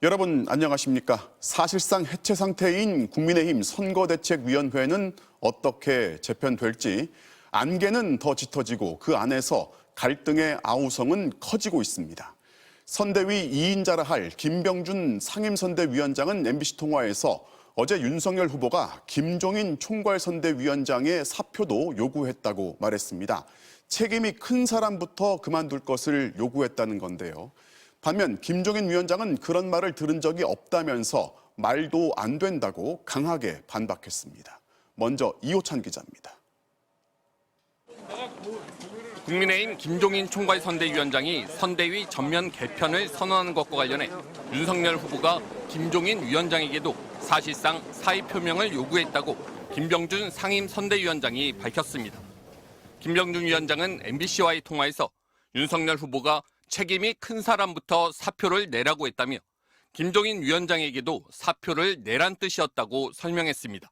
여러분 안녕하십니까? 사실상 해체 상태인 국민의힘 선거대책위원회는 어떻게 재편될지 안개는 더 짙어지고 그 안에서 갈등의 아우성은 커지고 있습니다. 선대위 2인자라 할 김병준 상임선대위원장은 MBC 통화에서 어제 윤석열 후보가 김종인 총괄선대위원장의 사표도 요구했다고 말했습니다. 책임이 큰 사람부터 그만둘 것을 요구했다는 건데요. 반면 김종인 위원장은 그런 말을 들은 적이 없다면서 말도 안 된다고 강하게 반박했습니다. 먼저 이호찬 기자입니다. 국민의힘 김종인 총괄선대위원장이 선대위 전면 개편을 선언하는 것과 관련해 윤석열 후보가 김종인 위원장에게도 사실상 사의 표명을 요구했다고 김병준 상임선대위원장이 밝혔습니다. 김병준 위원장은 MBC와의 통화에서 윤석열 후보가 책임이 큰 사람부터 사표를 내라고 했다며 김종인 위원장에게도 사표를 내란 뜻이었다고 설명했습니다.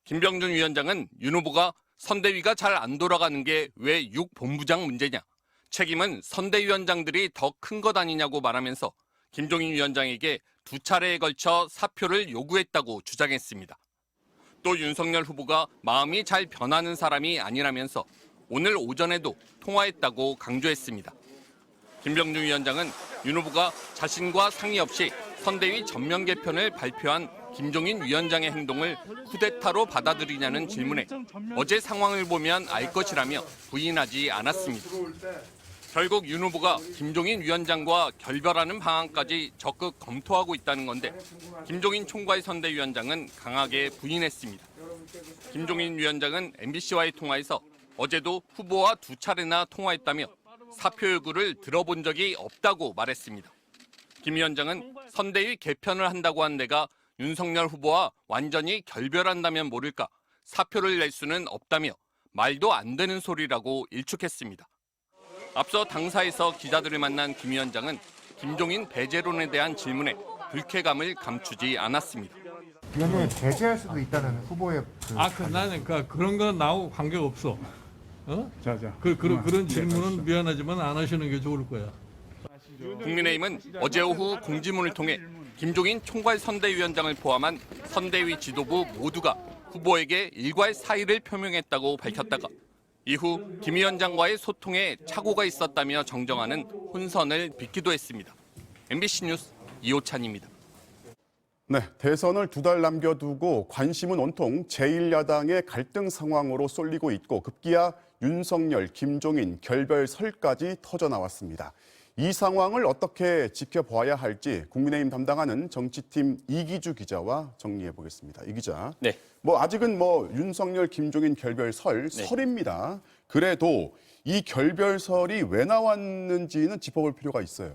김병준 위원장은 윤 후보가 선대위가 잘 안 돌아가는 게 왜 6본부장 문제냐, 책임은 선대위원장들이 더 큰 것 아니냐고 말하면서 김종인 위원장에게 두 차례에 걸쳐 사표를 요구했다고 주장했습니다. 또 윤석열 후보가 마음이 잘 변하는 사람이 아니라면서 오늘 오전에도 통화했다고 강조했습니다. 김병준 위원장은 윤 후보가 자신과 상의 없이 선대위 전면 개편을 발표한 김종인 위원장의 행동을 쿠데타로 받아들이냐는 질문에 어제 상황을 보면 알 것이라며 부인하지 않았습니다. 결국 윤 후보가 김종인 위원장과 결별하는 방안까지 적극 검토하고 있다는 건데 김종인 총괄선대위원장은 강하게 부인했습니다. 김종인 위원장은 MBC와의 통화에서 어제도 후보와 두 차례나 통화했다며 사표 요구를 들어본 적이 없다고 말했습니다. 김 위원장은 선대위 개편을 한다고 한 내가 윤석열 후보와 완전히 결별한다면 모를까 사표를 낼 수는 없다며 말도 안 되는 소리라고 일축했습니다. 앞서 당사에서 기자들을 만난 김 위원장은 김종인 배제론에 대한 질문에 불쾌감을 감추지 않았습니다. 위원장이 배제할 수도 있다는 후보의 나는 그런 건 나하고 관계가 없어. 그런 질문은 미안하지만 안 하시는 게 좋을 거야. 국민의힘은 어제 오후 공지문을 통해 김종인 총괄선대위원장을 포함한 선대위 지도부 모두가 후보에게 일괄 사의를 표명했다고 밝혔다가 이후 김 위원장과의 소통에 착오가 있었다며 정정하는 혼선을 빚기도 했습니다. MBC 뉴스 이호찬입니다. 네, 대선을 두 달 남겨두고 관심은 온통 제1야당의 갈등 상황으로 쏠리고 있고 급기야 윤석열, 김종인 결별설까지 터져나왔습니다. 이 상황을 어떻게 지켜봐야 할지 국민의힘 담당하는 정치팀 이기주 기자와 정리해 보겠습니다. 이 기자, 네. 아직은 윤석열, 김종인 결별설 네. 설입니다. 그래도 이 결별설이 왜 나왔는지는 짚어볼 필요가 있어요.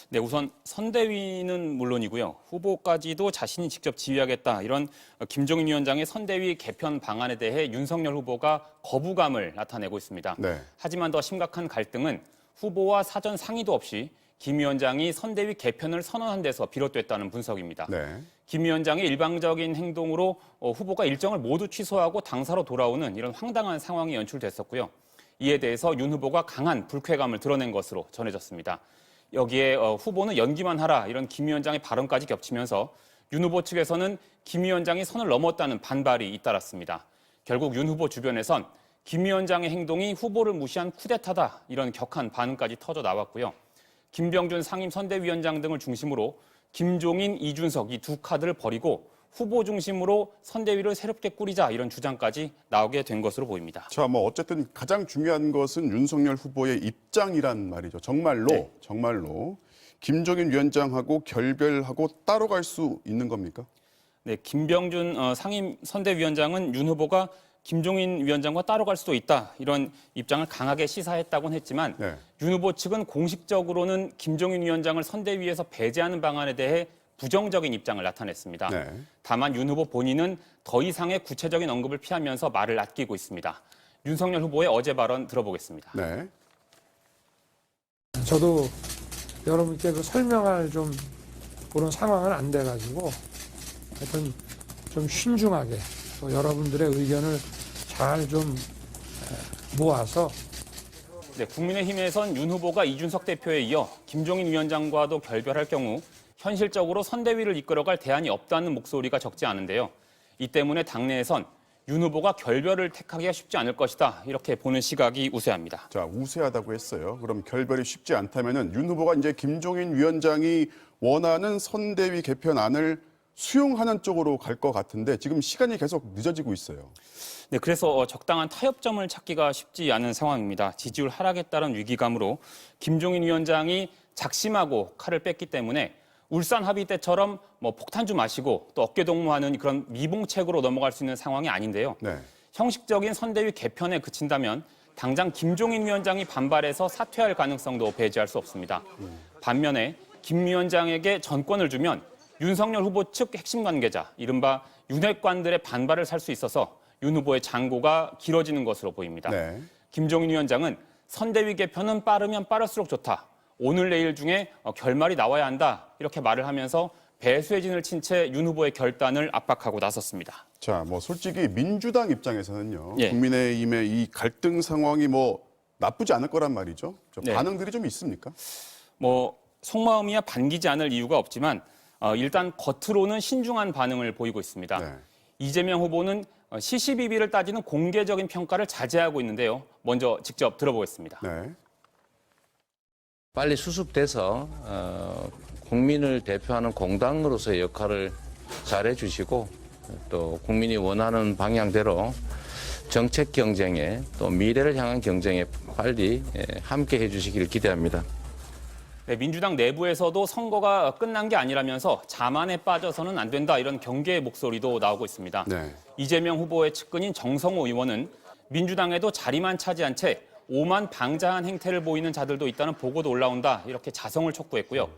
네, 우선 선대위는 물론이고요. 후보까지도 자신이 직접 지휘하겠다. 이런 김종인 위원장의 선대위 개편 방안에 대해 윤석열 후보가 거부감을 나타내고 있습니다. 네. 하지만 더 심각한 갈등은 후보와 사전 상의도 없이 김 위원장이 선대위 개편을 선언한 데서 비롯됐다는 분석입니다. 네. 김 위원장의 일방적인 행동으로 후보가 일정을 모두 취소하고 당사로 돌아오는 이런 황당한 상황이 연출됐었고요. 이에 대해서 윤 후보가 강한 불쾌감을 드러낸 것으로 전해졌습니다. 여기에 후보는 연기만 하라 이런 김 위원장의 발언까지 겹치면서 윤 후보 측에서는 김 위원장이 선을 넘었다는 반발이 잇따랐습니다. 결국 윤 후보 주변에선 김 위원장의 행동이 후보를 무시한 쿠데타다 이런 격한 반응까지 터져 나왔고요. 김병준 상임선대위원장 등을 중심으로 김종인, 이준석 이 두 카드를 버리고 후보 중심으로 선대위를 새롭게 꾸리자 이런 주장까지 나오게 된 것으로 보입니다. 자, 어쨌든 가장 중요한 것은 윤석열 후보의 입장이란 말이죠. 정말로 김종인 위원장하고 결별하고 따로 갈 수 있는 겁니까? 네, 김병준 상임선대위원장은 윤 후보가 김종인 위원장과 따로 갈 수도 있다 이런 입장을 강하게 시사했다고는 했지만 네. 윤 후보 측은 공식적으로는 김종인 위원장을 선대위에서 배제하는 방안에 대해 부정적인 입장을 나타냈습니다. 네. 다만 윤 후보 본인은 더 이상의 구체적인 언급을 피하면서 말을 아끼고 있습니다. 윤석열 후보의 어제 발언 들어보겠습니다. 네. 저도 여러분께 설명할 그런 상황은 안 돼가지고 하여튼 좀 신중하게 또 여러분들의 의견을 잘 모아서 네, 국민의힘에선 윤 후보가 이준석 대표에 이어 김종인 위원장과도 결별할 경우 현실적으로 선대위를 이끌어갈 대안이 없다는 목소리가 적지 않은데요. 이 때문에 당내에선 윤 후보가 결별을 택하기가 쉽지 않을 것이다, 이렇게 보는 시각이 우세합니다. 자, 우세하다고 했어요. 그럼 결별이 쉽지 않다면은 윤 후보가 이제 김종인 위원장이 원하는 선대위 개편안을 수용하는 쪽으로 갈 것 같은데 지금 시간이 계속 늦어지고 있어요. 네, 그래서 적당한 타협점을 찾기가 쉽지 않은 상황입니다. 지지율 하락에 따른 위기감으로 김종인 위원장이 작심하고 칼을 뺐기 때문에 울산 합의 때처럼 폭탄주 마시고 또 어깨동무하는 그런 미봉책으로 넘어갈 수 있는 상황이 아닌데요. 네. 형식적인 선대위 개편에 그친다면 당장 김종인 위원장이 반발해서 사퇴할 가능성도 배제할 수 없습니다. 반면에 김 위원장에게 전권을 주면 윤석열 후보 측 핵심 관계자, 이른바 윤핵관들의 반발을 살 수 있어서 윤 후보의 장고가 길어지는 것으로 보입니다. 네. 김종인 위원장은 선대위 개편은 빠르면 빠를수록 좋다. 오늘 내일 중에 결말이 나와야 한다. 이렇게 말을 하면서 배수의 진을 친 채 윤 후보의 결단을 압박하고 나섰습니다. 자, 솔직히 민주당 입장에서는요. 예. 국민의힘의 이 갈등 상황이 나쁘지 않을 거란 말이죠. 네. 반응들이 좀 있습니까? 속마음이야 반기지 않을 이유가 없지만 일단 겉으로는 신중한 반응을 보이고 있습니다. 네. 이재명 후보는 시시비비를 따지는 공개적인 평가를 자제하고 있는데요. 먼저 직접 들어보겠습니다. 네. 빨리 수습돼서 국민을 대표하는 공당으로서의 역할을 잘해 주시고 또 국민이 원하는 방향대로 정책 경쟁에 또 미래를 향한 경쟁에 빨리 함께 해 주시기를 기대합니다. 네, 민주당 내부에서도 선거가 끝난 게 아니라면서 자만에 빠져서는 안 된다, 이런 경계의 목소리도 나오고 있습니다. 네. 이재명 후보의 측근인 정성호 의원은 민주당에도 자리만 차지한 채 오만방자한 행태를 보이는 자들도 있다는 보고도 올라온다, 이렇게 자성을 촉구했고요.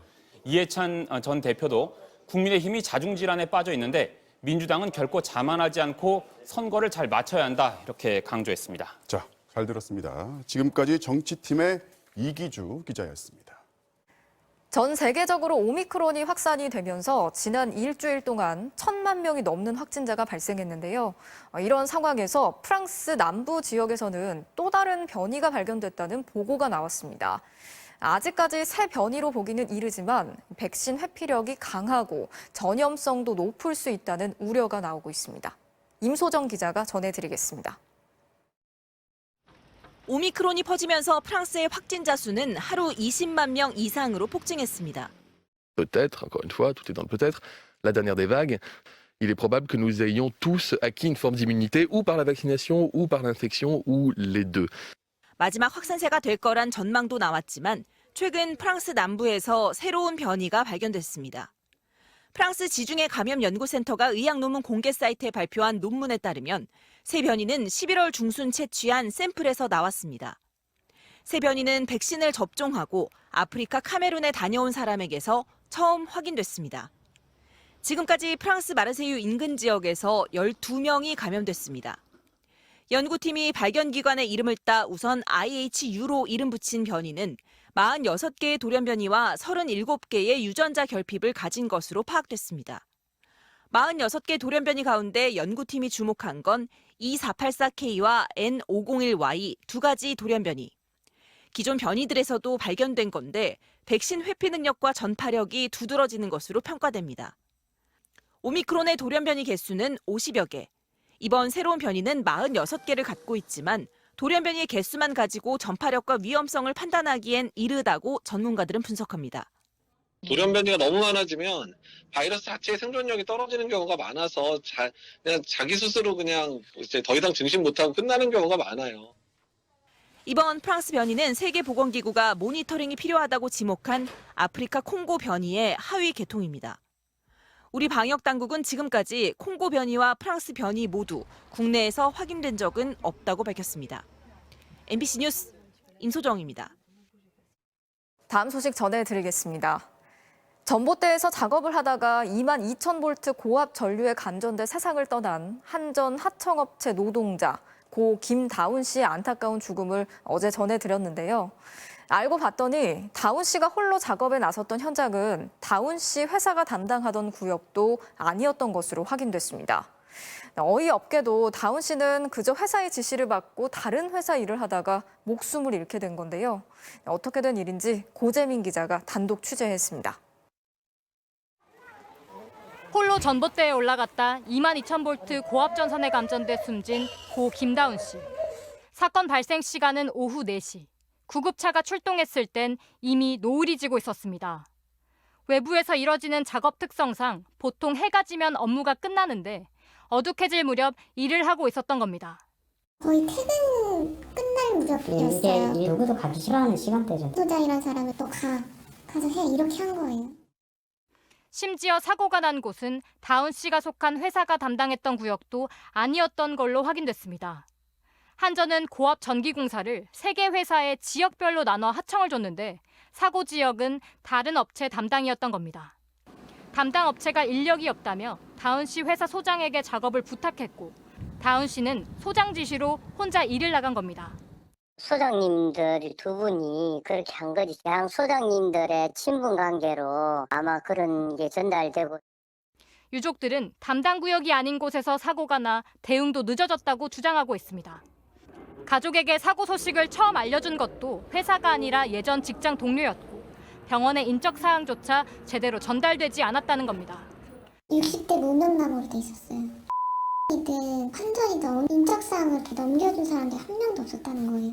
이해찬 전 대표도 국민의힘이 자중질환에 빠져 있는데 민주당은 결코 자만하지 않고 선거를 잘 마쳐야 한다, 이렇게 강조했습니다. 자, 잘 들었습니다. 지금까지 정치팀의 이기주 기자였습니다. 전 세계적으로 오미크론이 확산이 되면서 지난 일주일 동안 1,000만 명이 넘는 확진자가 발생했는데요. 이런 상황에서 프랑스 남부 지역에서는 또 다른 변이가 발견됐다는 보고가 나왔습니다. 아직까지 새 변이로 보기는 이르지만 백신 회피력이 강하고 전염성도 높을 수 있다는 우려가 나오고 있습니다. 임소정 기자가 전해드리겠습니다. 오미크론이 퍼지면서 프랑스의 확진자 수는 하루 20만 명 이상으로 폭증했습니다. Peut-être, encore une fois, tout est dans le peut-être, la dernière des vagues, il est probable que nous ayons tous acquis une forme d'immunité ou par la vaccination ou par l'infection ou les deux. 마지막 확산세가 될 거란 전망도 나왔지만 최근 프랑스 남부에서 새로운 변이가 발견됐습니다. 프랑스 지중해 감염 연구센터가 의학 논문 공개 사이트에 발표한 논문에 따르면 새 변이는 11월 중순 채취한 샘플에서 나왔습니다. 새 변이는 백신을 접종하고 아프리카 카메룬에 다녀온 사람에게서 처음 확인됐습니다. 지금까지 프랑스 마르세유 인근 지역에서 12명이 감염됐습니다. 연구팀이 발견기관의 이름을 따 우선 IHU로 이름 붙인 변이는 46개의 돌연변이와 37개의 유전자 결핍을 가진 것으로 파악됐습니다. 46개 돌연변이 가운데 연구팀이 주목한 건 E484K와 N501Y 두 가지 돌연변이. 기존 변이들에서도 발견된 건데 백신 회피 능력과 전파력이 두드러지는 것으로 평가됩니다. 오미크론의 돌연변이 개수는 50여 개. 이번 새로운 변이는 46개를 갖고 있지만 돌연변이의 개수만 가지고 전파력과 위험성을 판단하기엔 이르다고 전문가들은 분석합니다. 돌연변이가 너무 많아지면 바이러스 자체의 생존력이 떨어지는 경우가 많아서 그냥 자기 스스로 그냥 이제 더 이상 증식 못하고 끝나는 경우가 많아요. 이번 프랑스 변이는 세계보건기구가 모니터링이 필요하다고 지목한 아프리카 콩고 변이의 하위 계통입니다. 우리 방역당국은 지금까지 콩고 변이와 프랑스 변이 모두 국내에서 확인된 적은 없다고 밝혔습니다. MBC 뉴스 임소정입니다. 다음 소식 전해드리겠습니다. 전봇대에서 작업을 하다가 22,000V 고압 전류에 간전돼 세상을 떠난 한전 하청업체 노동자 고 김다운 씨의 안타까운 죽음을 어제 전해드렸는데요. 알고 봤더니 다운 씨가 홀로 작업에 나섰던 현장은 다운 씨 회사가 담당하던 구역도 아니었던 것으로 확인됐습니다. 어이없게도 다운 씨는 그저 회사의 지시를 받고 다른 회사 일을 하다가 목숨을 잃게 된 건데요. 어떻게 된 일인지 고재민 기자가 단독 취재했습니다. 홀로 전봇대에 올라갔다 22,000V 고압 전선에 감전돼 숨진 고 김다운 씨. 사건 발생 시간은 오후 4시. 구급차가 출동했을 땐 이미 노을이 지고 있었습니다. 외부에서 이뤄지는 작업 특성상 보통 해가 지면 업무가 끝나는데 어둑해질 무렵 일을 하고 있었던 겁니다. 거의 퇴근 끝날 무렵이었어요. 이게 누구도 가기 싫어하는 시간대죠. 소장이라는 사람을 또 가서 해 이렇게 한 거예요. 심지어 사고가 난 곳은 다운 씨가 속한 회사가 담당했던 구역도 아니었던 걸로 확인됐습니다. 한전은 고압 전기 공사를 3개 회사에 지역별로 나눠 하청을 줬는데 사고 지역은 다른 업체 담당이었던 겁니다. 담당 업체가 인력이 없다며 다운 씨 회사 소장에게 작업을 부탁했고 다운 씨는 소장 지시로 혼자 일을 나간 겁니다. 소장님들 두 분이 그렇게 한 거지. 양 소장님들의 친분 관계로 아마 그런 게 전달되고. 유족들은 담당 구역이 아닌 곳에서 사고가 나 대응도 늦어졌다고 주장하고 있습니다. 가족에게 사고 소식을 처음 알려준 것도 회사가 아니라 예전 직장 동료였고 병원의 인적 사항조차 제대로 전달되지 않았다는 겁니다. 60대 무명남으로 돼 있었어요. 이든 환전이든 인적 사항을 이렇게 넘겨준 사람들이 한 명도 없었다는 거예요.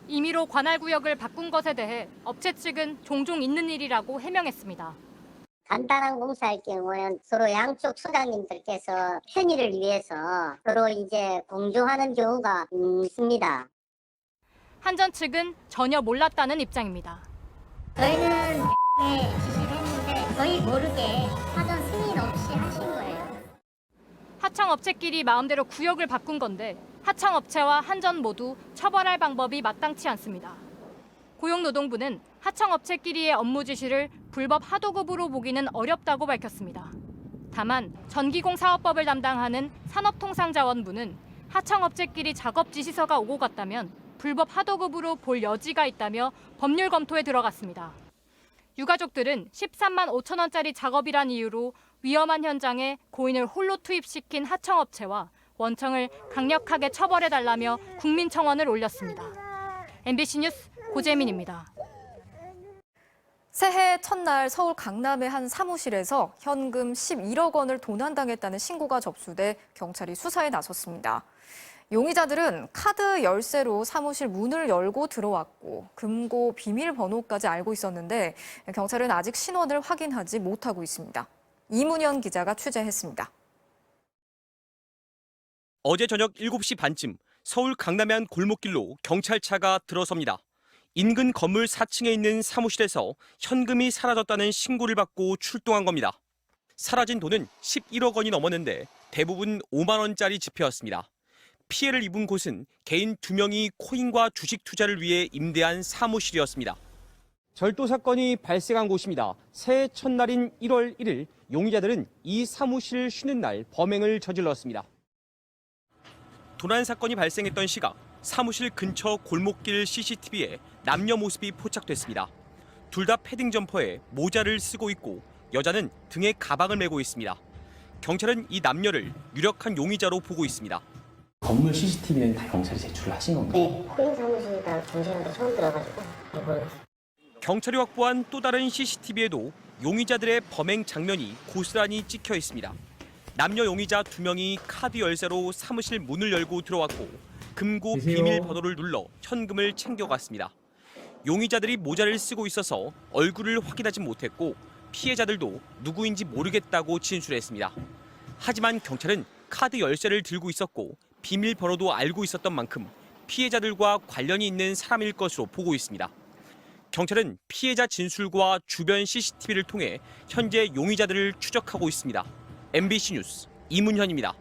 임의로 관할 구역을 바꾼 것에 대해 업체 측은 종종 있는 일이라고 해명했습니다. 간단한 공사할 경우에는 서로 양쪽 소장님들께서 편의를 위해서 서로 이제 공조하는 경우가 있습니다. 한전 측은 전혀 몰랐다는 입장입니다. 저희는 지시를 했는데 저희 모르게 사전 승인 없이 하신 거예요. 하청업체끼리 마음대로 구역을 바꾼 건데 하청업체와 한전 모두 처벌할 방법이 마땅치 않습니다. 고용노동부는 하청업체끼리의 업무 지시를 불법 하도급으로 보기는 어렵다고 밝혔습니다. 다만 전기공사업법을 담당하는 산업통상자원부는 하청업체끼리 작업 지시서가 오고 갔다면 불법 하도급으로 볼 여지가 있다며 법률 검토에 들어갔습니다. 유가족들은 13만 5천 원짜리 작업이란 이유로 위험한 현장에 고인을 홀로 투입시킨 하청업체와 원청을 강력하게 처벌해달라며 국민청원을 올렸습니다. MBC 뉴스 고재민입니다. 새해 첫날 서울 강남의 한 사무실에서 현금 11억 원을 도난당했다는 신고가 접수돼 경찰이 수사에 나섰습니다. 용의자들은 카드 열쇠로 사무실 문을 열고 들어왔고 금고 비밀번호까지 알고 있었는데 경찰은 아직 신원을 확인하지 못하고 있습니다. 이문현 기자가 취재했습니다. 어제 저녁 7시 반쯤 서울 강남의 한 골목길로 경찰차가 들어섭니다. 인근 건물 4층에 있는 사무실에서 현금이 사라졌다는 신고를 받고 출동한 겁니다. 사라진 돈은 11억 원이 넘었는데 대부분 5만 원짜리 지폐였습니다. 피해를 입은 곳은 개인 2명이 코인과 주식 투자를 위해 임대한 사무실이었습니다. 절도 사건이 발생한 곳입니다. 새해 첫날인 1월 1일 용의자들은 이 사무실 쉬는 날 범행을 저질렀습니다. 도난 사건이 발생했던 시각 사무실 근처 골목길 CCTV에 남녀 모습이 포착됐습니다. 둘 다 패딩 점퍼에 모자를 쓰고 있고 여자는 등에 가방을 메고 있습니다. 경찰은 이 남녀를 유력한 용의자로 보고 있습니다. 건물 CCTV는 다 경찰이 제출을 하신 건가요? 네, 코인 사무실이다 정신한테 처음 들어가지고. 경찰이 확보한 또 다른 CCTV에도 용의자들의 범행 장면이 고스란히 찍혀 있습니다. 남녀 용의자 2명이 카드 열쇠로 사무실 문을 열고 들어왔고 금고 비밀번호를 눌러 현금을 챙겨갔습니다. 용의자들이 모자를 쓰고 있어서 얼굴을 확인하지 못했고 피해자들도 누구인지 모르겠다고 진술했습니다. 하지만 경찰은 카드 열쇠를 들고 있었고 비밀번호도 알고 있었던 만큼 피해자들과 관련이 있는 사람일 것으로 보고 있습니다. 경찰은 피해자 진술과 주변 CCTV를 통해 현재 용의자들을 추적하고 있습니다. MBC 뉴스 이문현입니다.